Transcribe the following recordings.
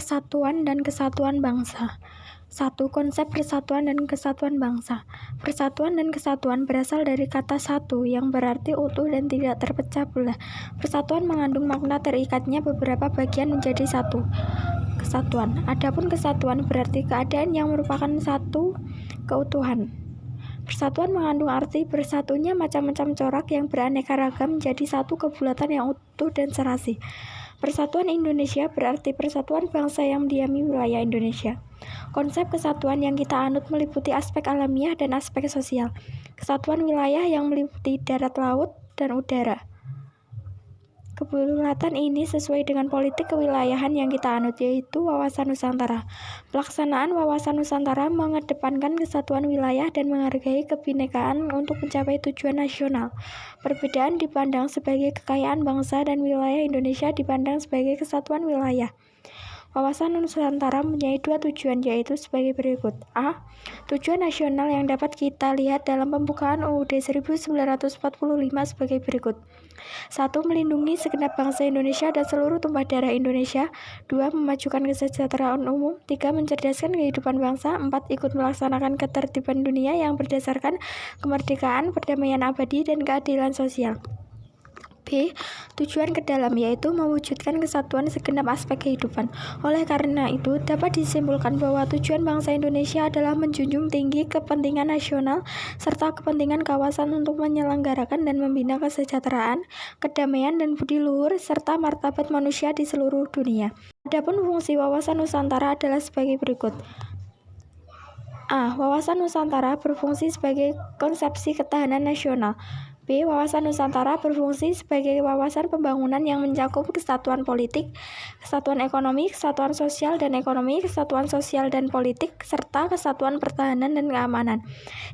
Persatuan dan kesatuan bangsa. 1. Konsep persatuan dan kesatuan bangsa. Persatuan dan kesatuan berasal dari kata satu yang berarti utuh dan tidak terpecah belah. Persatuan mengandung makna terikatnya beberapa bagian menjadi satu kesatuan. Adapun kesatuan berarti keadaan yang merupakan satu keutuhan. Persatuan mengandung arti bersatunya macam-macam corak yang beraneka ragam menjadi satu kebulatan yang utuh dan serasi. Persatuan Indonesia berarti persatuan bangsa yang mendiami wilayah Indonesia. Konsep kesatuan yang kita anut meliputi aspek alamiah dan aspek sosial. Kesatuan wilayah yang meliputi darat, laut, dan udara. Kebulatan ini sesuai dengan politik kewilayahan yang kita anut, yaitu wawasan Nusantara. Pelaksanaan wawasan Nusantara mengedepankan kesatuan wilayah dan menghargai kebinekaan untuk mencapai tujuan nasional. Perbedaan dipandang sebagai kekayaan bangsa dan wilayah Indonesia dipandang sebagai kesatuan wilayah. Wawasan Nusantara mempunyai dua tujuan, yaitu sebagai berikut. A. Tujuan nasional yang dapat kita lihat dalam pembukaan UUD 1945 sebagai berikut. 1. Melindungi segenap bangsa Indonesia dan seluruh tumpah darah Indonesia. 2. Memajukan kesejahteraan umum. 3. Mencerdaskan kehidupan bangsa. 4. Ikut melaksanakan ketertiban dunia yang berdasarkan kemerdekaan, perdamaian abadi, dan keadilan sosial. B. Tujuan ke dalam, yaitu mewujudkan kesatuan segenap aspek kehidupan. Oleh karena itu, dapat disimpulkan bahwa tujuan bangsa Indonesia adalah menjunjung tinggi kepentingan nasional serta kepentingan kawasan untuk menyelenggarakan dan membina kesejahteraan, kedamaian, dan budi luhur serta martabat manusia di seluruh dunia. Adapun fungsi wawasan Nusantara adalah sebagai berikut. A. Wawasan Nusantara berfungsi sebagai konsepsi ketahanan nasional. B. Wawasan Nusantara berfungsi sebagai wawasan pembangunan yang mencakup kesatuan politik, kesatuan ekonomi, kesatuan sosial dan ekonomi, kesatuan sosial dan politik, serta kesatuan pertahanan dan keamanan.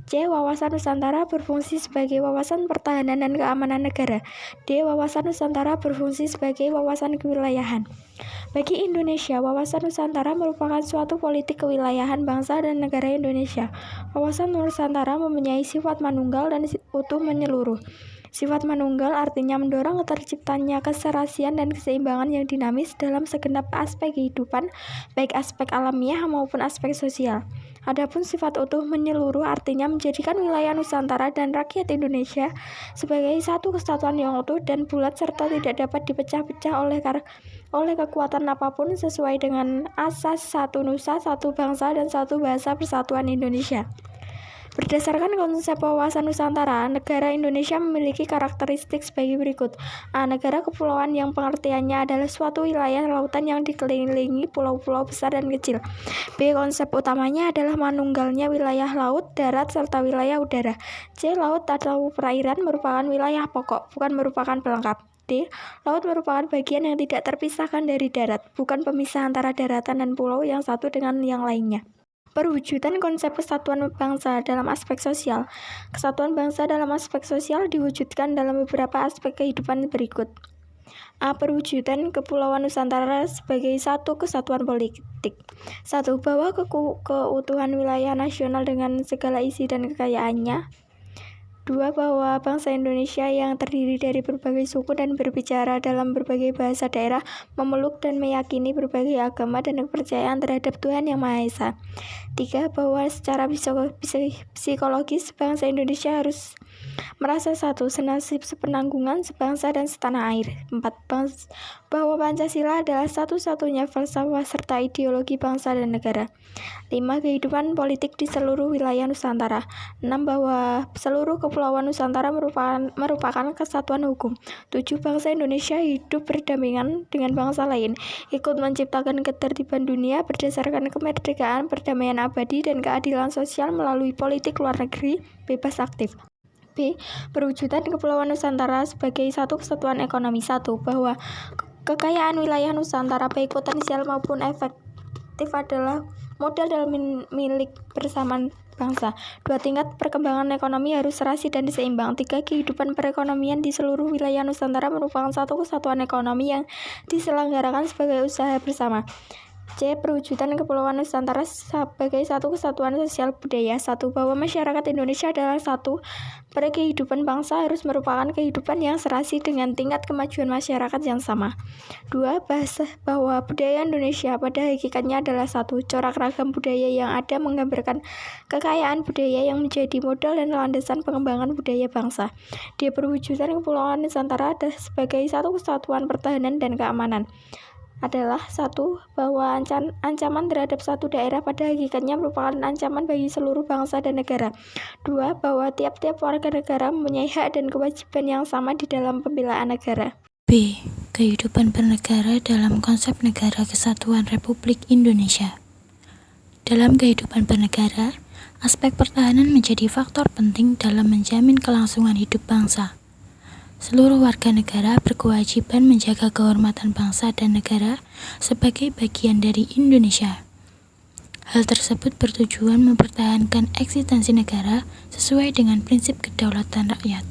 C. Wawasan Nusantara berfungsi sebagai wawasan pertahanan dan keamanan negara. D. Wawasan Nusantara berfungsi sebagai wawasan kewilayahan. Bagi Indonesia, wawasan Nusantara merupakan suatu politik kewilayahan bangsa dan negara Indonesia. Wawasan Nusantara mempunyai sifat manunggal dan utuh menyeluruh. Sifat manunggal artinya mendorong terciptanya keserasian dan keseimbangan yang dinamis dalam segenap aspek kehidupan, baik aspek alamiah maupun aspek sosial. Adapun sifat utuh menyeluruh artinya menjadikan wilayah Nusantara dan rakyat Indonesia sebagai satu kesatuan yang utuh dan bulat serta tidak dapat dipecah-pecah oleh kekuatan apapun sesuai dengan asas satu nusa, satu bangsa, dan satu bahasa persatuan Indonesia. Berdasarkan konsep wawasan Nusantara, negara Indonesia memiliki karakteristik sebagai berikut. A. Negara kepulauan yang pengertiannya adalah suatu wilayah lautan yang dikelilingi pulau-pulau besar dan kecil. B. Konsep utamanya adalah manunggalnya wilayah laut, darat, serta wilayah udara. C. Laut atau perairan merupakan wilayah pokok, bukan merupakan pelengkap. D. Laut merupakan bagian yang tidak terpisahkan dari darat, bukan pemisah antara daratan dan pulau yang satu dengan yang lainnya. Perwujudan konsep kesatuan bangsa dalam aspek sosial. Kesatuan bangsa dalam aspek sosial diwujudkan dalam beberapa aspek kehidupan berikut. A. Perwujudan Kepulauan Nusantara sebagai satu kesatuan politik. 1. Bahwa keutuhan wilayah nasional dengan segala isi dan kekayaannya. 2. Bahwa bangsa Indonesia yang terdiri dari berbagai suku dan berbicara dalam berbagai bahasa daerah memeluk dan meyakini berbagai agama dan kepercayaan terhadap Tuhan Yang Maha Esa. 3. Bahwa secara psikologis bangsa Indonesia harus merasa satu, senasib, sepenanggungan, sebangsa dan setanah air. 4. Bahwa Pancasila adalah satu-satunya falsafah serta ideologi bangsa dan negara. 5. Kehidupan politik di seluruh wilayah Nusantara. 6. Bahwa seluruh kepulauan Nusantara merupakan kesatuan hukum. 7. Bangsa Indonesia hidup berdampingan dengan bangsa lain, ikut menciptakan ketertiban dunia berdasarkan kemerdekaan, perdamaian abadi, dan keadilan sosial melalui politik luar negeri bebas aktif. B. Perwujudan Kepulauan Nusantara sebagai satu kesatuan ekonomi. 1. Bahwa kekayaan wilayah Nusantara baik potensial maupun efektif adalah modal dalam milik bersama bangsa. 2. Tingkat perkembangan ekonomi harus serasi dan seimbang. 3. Kehidupan perekonomian di seluruh wilayah Nusantara merupakan satu kesatuan ekonomi yang diselenggarakan sebagai usaha bersama. C. Perwujudan Kepulauan Nusantara sebagai satu kesatuan sosial budaya. 1. Bahwa masyarakat Indonesia adalah satu. Berkehidupan bangsa harus merupakan kehidupan yang serasi dengan tingkat kemajuan masyarakat yang sama. 2. Bahwa budaya Indonesia pada hakikatnya adalah satu. Corak ragam budaya yang ada menggambarkan kekayaan budaya yang menjadi modal dan landasan pengembangan budaya bangsa. D. Perwujudan Kepulauan Nusantara sebagai satu kesatuan pertahanan dan keamanan adalah 1. Bahwa ancaman terhadap satu daerah pada hakikatnya merupakan ancaman bagi seluruh bangsa dan negara. 2. Bahwa tiap-tiap warga negara mempunyai hak dan kewajiban yang sama di dalam pembelaan negara. B. Kehidupan bernegara dalam konsep Negara Kesatuan Republik Indonesia. Dalam kehidupan bernegara, aspek pertahanan menjadi faktor penting dalam menjamin kelangsungan hidup bangsa. Seluruh warga negara berkewajiban menjaga kehormatan bangsa dan negara sebagai bagian dari Indonesia. Hal tersebut bertujuan mempertahankan eksistensi negara sesuai dengan prinsip kedaulatan rakyat.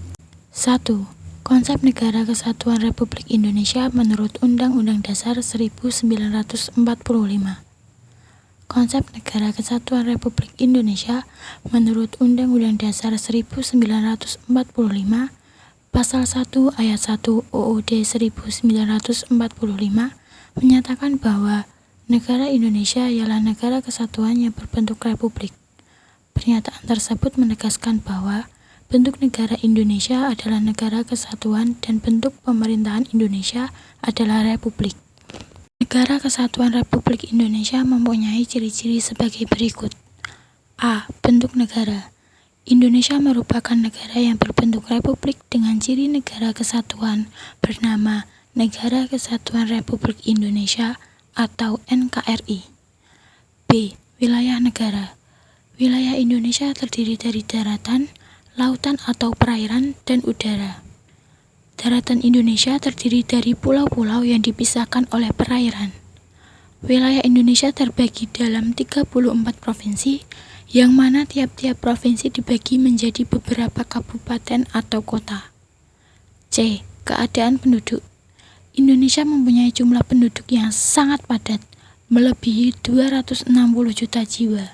1. Konsep Negara Kesatuan Republik Indonesia menurut Undang-Undang Dasar 1945. Konsep Negara Kesatuan Republik Indonesia menurut Undang-Undang Dasar 1945 Pasal 1 Ayat 1 UUD 1945 menyatakan bahwa negara Indonesia ialah negara kesatuan yang berbentuk republik. Pernyataan tersebut menegaskan bahwa bentuk negara Indonesia adalah negara kesatuan dan bentuk pemerintahan Indonesia adalah republik. Negara Kesatuan Republik Indonesia mempunyai ciri-ciri sebagai berikut. A. Bentuk negara. Indonesia merupakan negara yang berbentuk republik dengan ciri negara kesatuan bernama Negara Kesatuan Republik Indonesia atau NKRI. B. Wilayah negara. Wilayah Indonesia terdiri dari daratan, lautan atau perairan, dan udara. Daratan Indonesia terdiri dari pulau-pulau yang dipisahkan oleh perairan. Wilayah Indonesia terbagi dalam 34 provinsi, yang mana tiap-tiap provinsi dibagi menjadi beberapa kabupaten atau kota. C. Keadaan penduduk. Indonesia mempunyai jumlah penduduk yang sangat padat, melebihi 260 juta jiwa.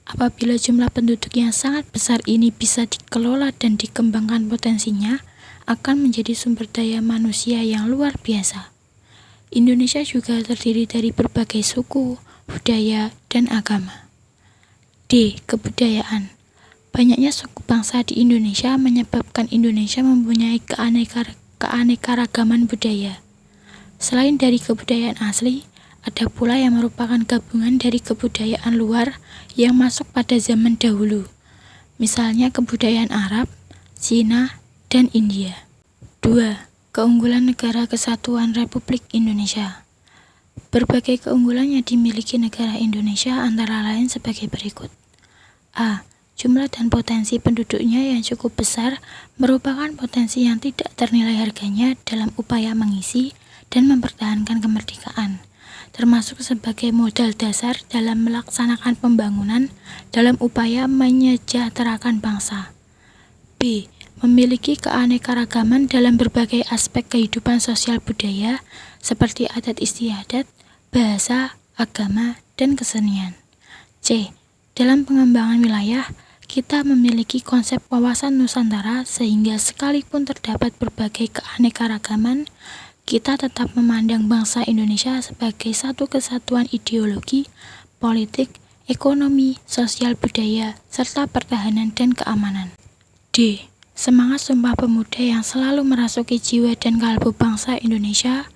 Apabila jumlah penduduk yang sangat besar ini bisa dikelola dan dikembangkan potensinya, akan menjadi sumber daya manusia yang luar biasa. Indonesia juga terdiri dari berbagai suku, budaya, dan agama. D. Kebudayaan. Banyaknya suku bangsa di Indonesia menyebabkan Indonesia mempunyai keanekaragaman budaya. Selain dari kebudayaan asli, ada pula yang merupakan gabungan dari kebudayaan luar yang masuk pada zaman dahulu, misalnya kebudayaan Arab, Cina, dan India. 2. Keunggulan Negara Kesatuan Republik Indonesia. Berbagai keunggulan yang dimiliki negara Indonesia antara lain sebagai berikut. A. Jumlah dan potensi penduduknya yang cukup besar merupakan potensi yang tidak ternilai harganya dalam upaya mengisi dan mempertahankan kemerdekaan, termasuk sebagai modal dasar dalam melaksanakan pembangunan dalam upaya menyejahterakan bangsa. B. Memiliki keanekaragaman dalam berbagai aspek kehidupan sosial budaya seperti adat istiadat, bahasa, agama, dan kesenian. C. Dalam pengembangan wilayah, kita memiliki konsep wawasan Nusantara sehingga sekalipun terdapat berbagai keanekaragaman, kita tetap memandang bangsa Indonesia sebagai satu kesatuan ideologi, politik, ekonomi, sosial budaya, serta pertahanan dan keamanan. D. Semangat Sumpah Pemuda yang selalu merasuki jiwa dan kalbu bangsa Indonesia.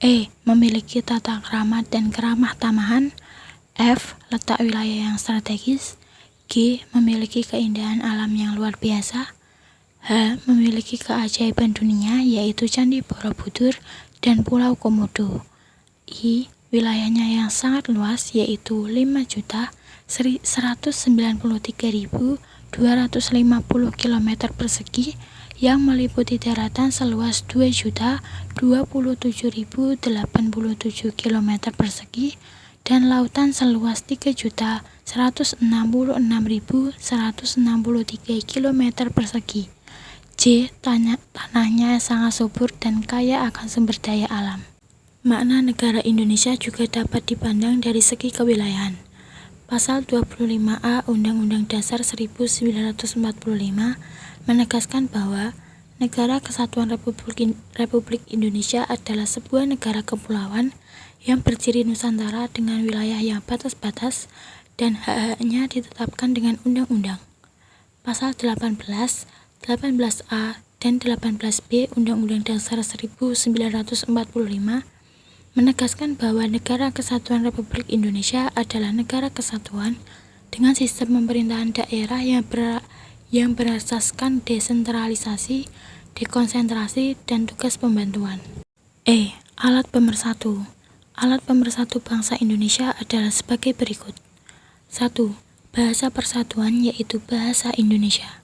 E. Memiliki tata krama dan keramah tamahan. F. Letak wilayah yang strategis. G. Memiliki keindahan alam yang luar biasa. H. Memiliki keajaiban dunia yaitu Candi Borobudur dan Pulau Komodo. I. Wilayahnya yang sangat luas yaitu 5.193.250 km persegi yang meliputi daratan seluas 2.027.087 km persegi dan lautan seluas 3.166.163 km persegi. J. Tanahnya sangat subur dan kaya akan sumber daya alam. Makna negara Indonesia juga dapat dipandang dari segi kewilayahan. Pasal 25A Undang-Undang Dasar 1945 menegaskan bahwa Negara Kesatuan Republik Indonesia adalah sebuah negara kepulauan yang berciri Nusantara dengan wilayah yang batas-batas dan hak-haknya ditetapkan dengan undang-undang. Pasal 18, 18A, dan 18B Undang-Undang Dasar 1945 menegaskan bahwa Negara Kesatuan Republik Indonesia adalah negara kesatuan dengan sistem pemerintahan daerah yang berasaskan desentralisasi, dekonsentrasi, dan tugas pembantuan. Alat pemersatu. Alat pemersatu bangsa Indonesia adalah sebagai berikut. 1. Bahasa persatuan yaitu bahasa Indonesia.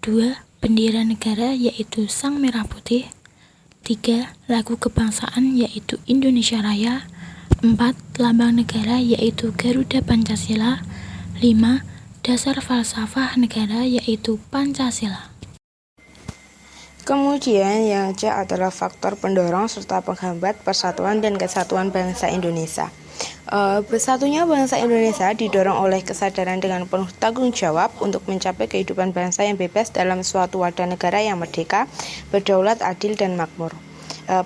2. Bendera negara yaitu Sang Merah Putih. 3. Lagu kebangsaan yaitu Indonesia Raya. 4. Lambang negara yaitu Garuda Pancasila. 5. Dasar falsafah negara yaitu Pancasila. Kemudian yang C adalah faktor pendorong serta penghambat persatuan dan kesatuan bangsa Indonesia. Bersatunya bangsa Indonesia didorong oleh kesadaran dengan penuh tanggung jawab untuk mencapai kehidupan bangsa yang bebas dalam suatu wadah negara yang merdeka, berdaulat, adil, dan makmur.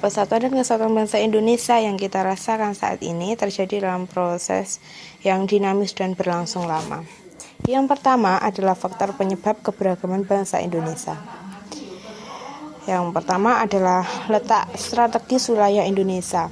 Persatuan dan kesatuan bangsa Indonesia yang kita rasakan saat ini terjadi dalam proses yang dinamis dan berlangsung lama. Yang pertama adalah faktor penyebab keberagaman bangsa Indonesia. Yang pertama adalah letak strategis wilayah Indonesia.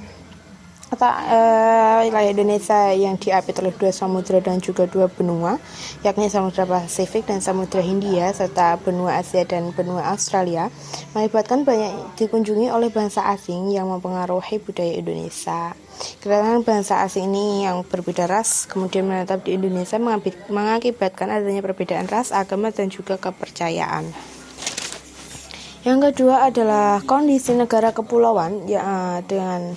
Wilayah Indonesia yang diapit oleh 2 samudra dan juga 2 benua, yakni Samudra Pasifik dan Samudra Hindia, serta benua Asia dan benua Australia, mengakibatkan banyak dikunjungi oleh bangsa asing yang mempengaruhi budaya Indonesia. Kedatangan bangsa asing ini yang berbeda ras kemudian menetap di Indonesia mengakibatkan adanya perbedaan ras, agama, dan juga kepercayaan. Yang kedua adalah kondisi negara kepulauan dengan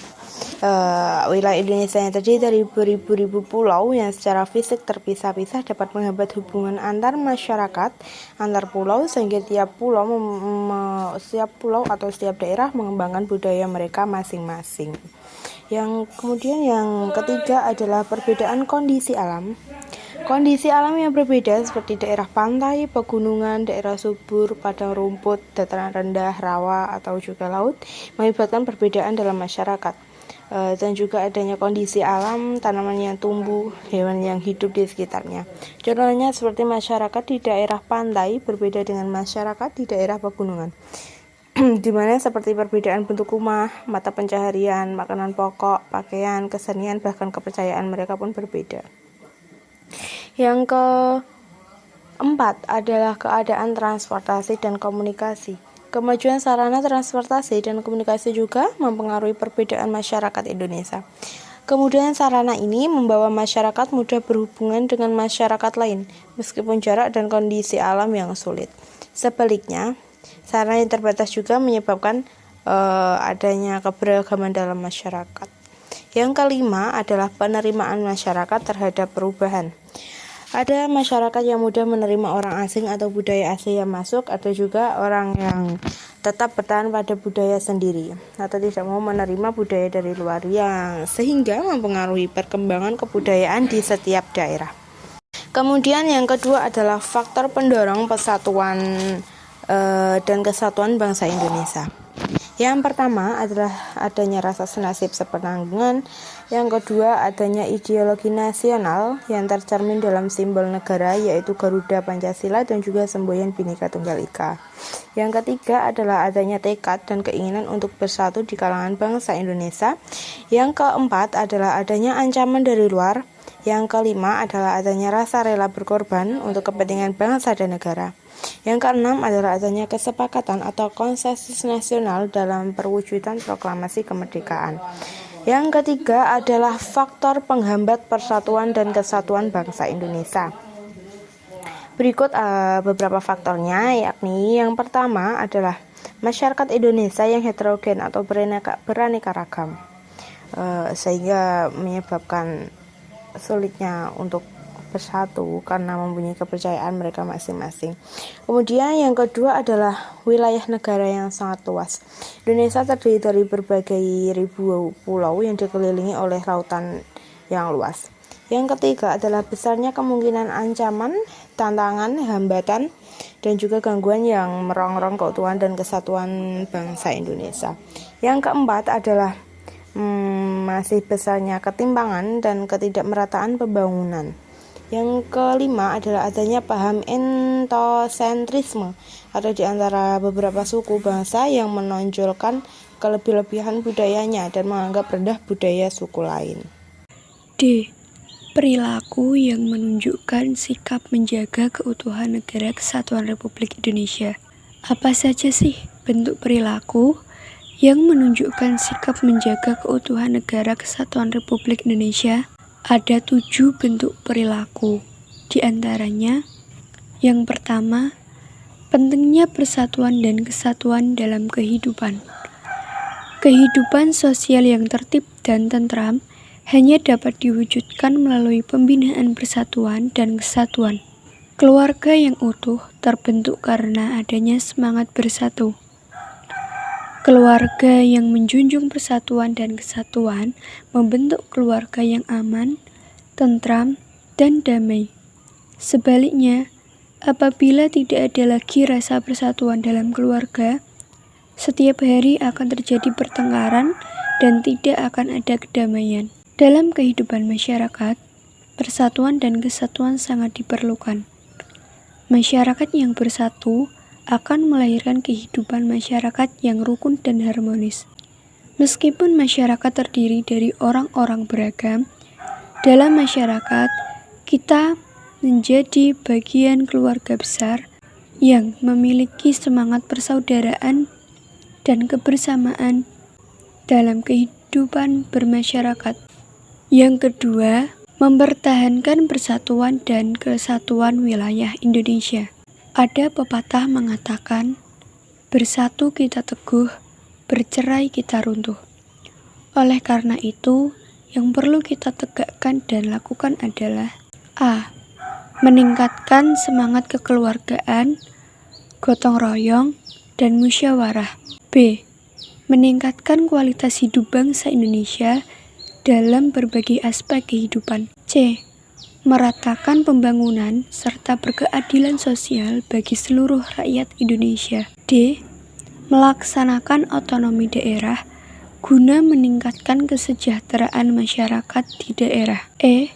wilayah Indonesia yang terdiri dari beribu-ribu pulau yang secara fisik terpisah-pisah dapat menghambat hubungan antar masyarakat, antar pulau, sehingga setiap pulau atau setiap daerah mengembangkan budaya mereka masing-masing. Yang ketiga adalah perbedaan kondisi alam. Kondisi alam yang berbeda seperti daerah pantai, pegunungan, daerah subur, padang rumput, dataran rendah, rawa, atau juga laut mengakibatkan perbedaan dalam masyarakat. Dan juga adanya kondisi alam, tanaman yang tumbuh, hewan yang hidup di sekitarnya. Contohnya seperti masyarakat di daerah pantai berbeda dengan masyarakat di daerah pegunungan, di mana seperti perbedaan bentuk rumah, mata pencaharian, makanan pokok, pakaian, kesenian, bahkan kepercayaan mereka pun berbeda. Yang keempat adalah keadaan transportasi dan komunikasi. Kemajuan sarana transportasi dan komunikasi juga mempengaruhi perbedaan masyarakat Indonesia. Kemudian sarana ini membawa masyarakat mudah berhubungan dengan masyarakat lain, meskipun jarak dan kondisi alam yang sulit. Sebaliknya, sarana yang terbatas juga menyebabkan adanya keberagaman dalam masyarakat. Yang kelima adalah penerimaan masyarakat terhadap perubahan. Ada masyarakat yang mudah menerima orang asing atau budaya asing yang masuk, atau juga orang yang tetap bertahan pada budaya sendiri atau tidak mau menerima budaya dari luar yang sehingga mempengaruhi perkembangan kebudayaan di setiap daerah. Kemudian yang kedua adalah faktor pendorong persatuan dan kesatuan bangsa Indonesia. Yang pertama adalah adanya rasa senasib sepenanggungan. Yang kedua adanya ideologi nasional yang tercermin dalam simbol negara yaitu Garuda Pancasila dan juga semboyan Bhinneka Tunggal Ika. Yang ketiga adalah adanya tekad dan keinginan untuk bersatu di kalangan bangsa Indonesia. Yang keempat adalah adanya ancaman dari luar. Yang kelima adalah adanya rasa rela berkorban untuk kepentingan bangsa dan negara. Yang keenam adalah adanya kesepakatan atau konsensus nasional dalam perwujudan proklamasi kemerdekaan. Yang ketiga adalah faktor penghambat persatuan dan kesatuan bangsa Indonesia. Berikut beberapa faktornya, yakni yang pertama adalah masyarakat Indonesia yang heterogen atau beraneka ragam, sehingga menyebabkan sulitnya untuk bersatu karena mempunyai kepercayaan mereka masing-masing. Kemudian yang kedua adalah wilayah negara yang sangat luas. Indonesia terdiri dari berbagai ribu pulau yang dikelilingi oleh lautan yang luas. Yang ketiga adalah besarnya kemungkinan ancaman, tantangan, hambatan, dan juga gangguan yang merongrong keutuhan dan kesatuan bangsa Indonesia. Yang keempat adalah masih besarnya ketimpangan dan ketidakmerataan pembangunan. Yang kelima adalah adanya paham etnosentrisme atau di antara beberapa suku bangsa yang menonjolkan kelebihan budayanya dan menganggap rendah budaya suku lain. D. Perilaku yang menunjukkan sikap menjaga keutuhan Negara Kesatuan Republik Indonesia. Apa saja sih bentuk perilaku yang menunjukkan sikap menjaga keutuhan Negara Kesatuan Republik Indonesia? Ada 7 bentuk perilaku. Di antaranya, yang pertama, pentingnya persatuan dan kesatuan dalam kehidupan. Kehidupan sosial yang tertib dan tentram hanya dapat diwujudkan melalui pembinaan persatuan dan kesatuan. Keluarga yang utuh terbentuk karena adanya semangat bersatu. Keluarga yang menjunjung persatuan dan kesatuan membentuk keluarga yang aman, tentram, dan damai. Sebaliknya, apabila tidak ada lagi rasa persatuan dalam keluarga, setiap hari akan terjadi pertengkaran dan tidak akan ada kedamaian. Dalam kehidupan masyarakat, persatuan dan kesatuan sangat diperlukan. Masyarakat yang bersatu akan melahirkan kehidupan masyarakat yang rukun dan harmonis. Meskipun masyarakat terdiri dari orang-orang beragam, dalam masyarakat kita menjadi bagian keluarga besar yang memiliki semangat persaudaraan dan kebersamaan dalam kehidupan bermasyarakat. Yang kedua, mempertahankan persatuan dan kesatuan wilayah Indonesia. Ada pepatah mengatakan, bersatu kita teguh, bercerai kita runtuh. Oleh karena itu, yang perlu kita tegakkan dan lakukan adalah A. Meningkatkan semangat kekeluargaan, gotong royong, dan musyawarah. B. Meningkatkan kualitas hidup bangsa Indonesia dalam berbagai aspek kehidupan. C. Meratakan pembangunan serta berkeadilan sosial bagi seluruh rakyat Indonesia. D. Melaksanakan otonomi daerah guna meningkatkan kesejahteraan masyarakat di daerah. E.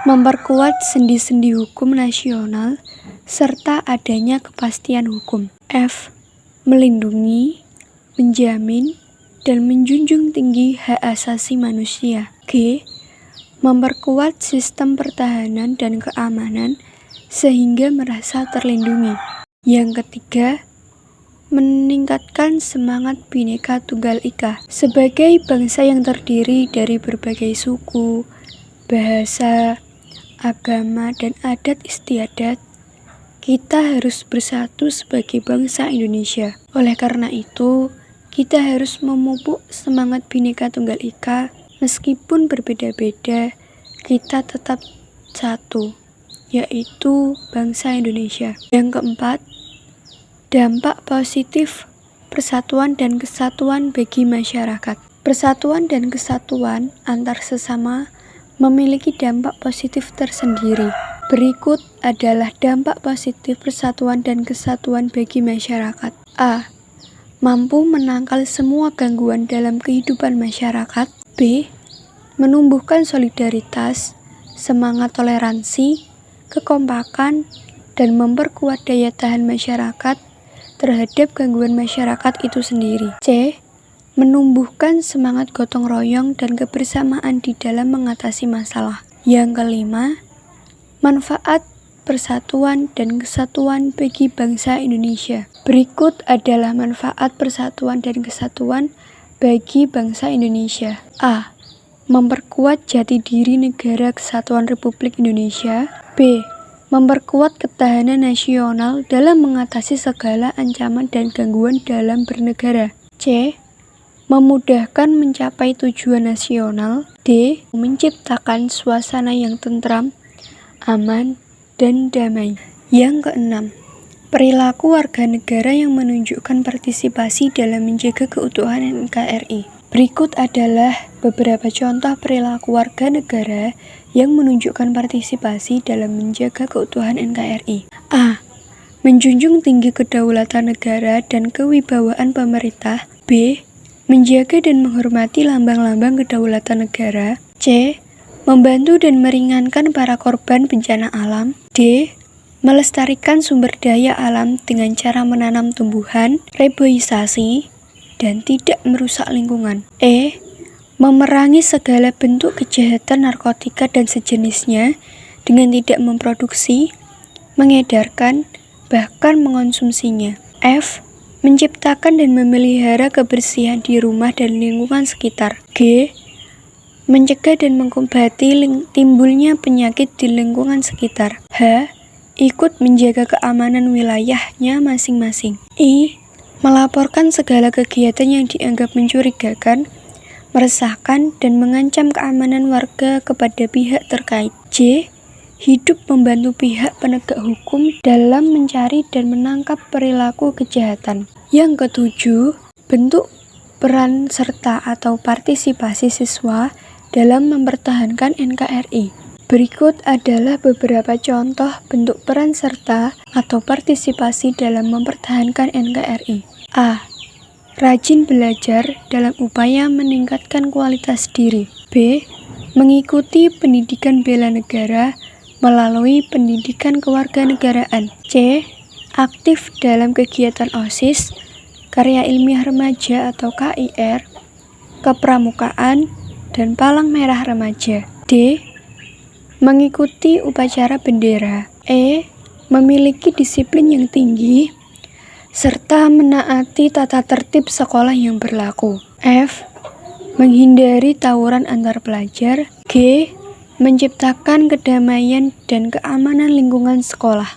Memperkuat sendi-sendi hukum nasional serta adanya kepastian hukum. F. Melindungi, menjamin, dan menjunjung tinggi hak asasi manusia. G. Memperkuat sistem pertahanan dan keamanan sehingga merasa terlindungi. Yang ketiga, meningkatkan semangat Bhinneka Tunggal Ika. Sebagai bangsa yang terdiri dari berbagai suku, bahasa, agama, dan adat istiadat, kita harus bersatu sebagai bangsa Indonesia. Oleh karena itu, kita harus memupuk semangat Bhinneka Tunggal Ika. Meskipun berbeda-beda, kita tetap satu, yaitu bangsa Indonesia. Yang keempat, dampak positif persatuan dan kesatuan bagi masyarakat. Persatuan dan kesatuan antar sesama memiliki dampak positif tersendiri. Berikut adalah dampak positif persatuan dan kesatuan bagi masyarakat. A. Mampu menangkal semua gangguan dalam kehidupan masyarakat. B. Menumbuhkan solidaritas, semangat toleransi, kekompakan, dan memperkuat daya tahan masyarakat terhadap gangguan masyarakat itu sendiri. C. Menumbuhkan semangat gotong royong dan kebersamaan di dalam mengatasi masalah. Yang kelima, manfaat persatuan dan kesatuan bagi bangsa Indonesia. Berikut adalah manfaat persatuan dan kesatuan bagi bangsa Indonesia. A. Memperkuat jati diri Negara Kesatuan Republik Indonesia. B. Memperkuat ketahanan nasional dalam mengatasi segala ancaman dan gangguan dalam bernegara. C. Memudahkan mencapai tujuan nasional. D. Menciptakan suasana yang tentram, aman, dan damai. Yang keenam, perilaku warga negara yang menunjukkan partisipasi dalam menjaga keutuhan NKRI. Berikut adalah beberapa contoh perilaku warga negara yang menunjukkan partisipasi dalam menjaga keutuhan NKRI. A. Menjunjung tinggi kedaulatan negara dan kewibawaan pemerintah. B. Menjaga dan menghormati lambang-lambang kedaulatan negara. C. Membantu dan meringankan para korban bencana alam. D. Melestarikan sumber daya alam dengan cara menanam tumbuhan, reboisasi, dan tidak merusak lingkungan. E. Memerangi segala bentuk kejahatan narkotika dan sejenisnya dengan tidak memproduksi, mengedarkan, bahkan mengonsumsinya. F. Menciptakan dan memelihara kebersihan di rumah dan lingkungan sekitar. G. Mencegah dan mengobati timbulnya penyakit di lingkungan sekitar. H. Ikut menjaga keamanan wilayahnya masing-masing. I. Melaporkan segala kegiatan yang dianggap mencurigakan, meresahkan, dan mengancam keamanan warga kepada pihak terkait. J. Hidup membantu pihak penegak hukum dalam mencari dan menangkap perilaku kejahatan. Yang ketujuh, bentuk peran serta atau partisipasi siswa dalam mempertahankan NKRI. Berikut adalah beberapa contoh bentuk peran serta atau partisipasi dalam mempertahankan NKRI. A. Rajin belajar dalam upaya meningkatkan kualitas diri. B. Mengikuti pendidikan bela negara melalui pendidikan kewarganegaraan. C. Aktif dalam kegiatan OSIS, karya ilmiah remaja atau KIR, kepramukaan, dan palang merah remaja. D. Mengikuti upacara bendera. E. Memiliki disiplin yang tinggi, serta menaati tata tertib sekolah yang berlaku. F. Menghindari tawuran antar pelajar. G. Menciptakan kedamaian dan keamanan lingkungan sekolah.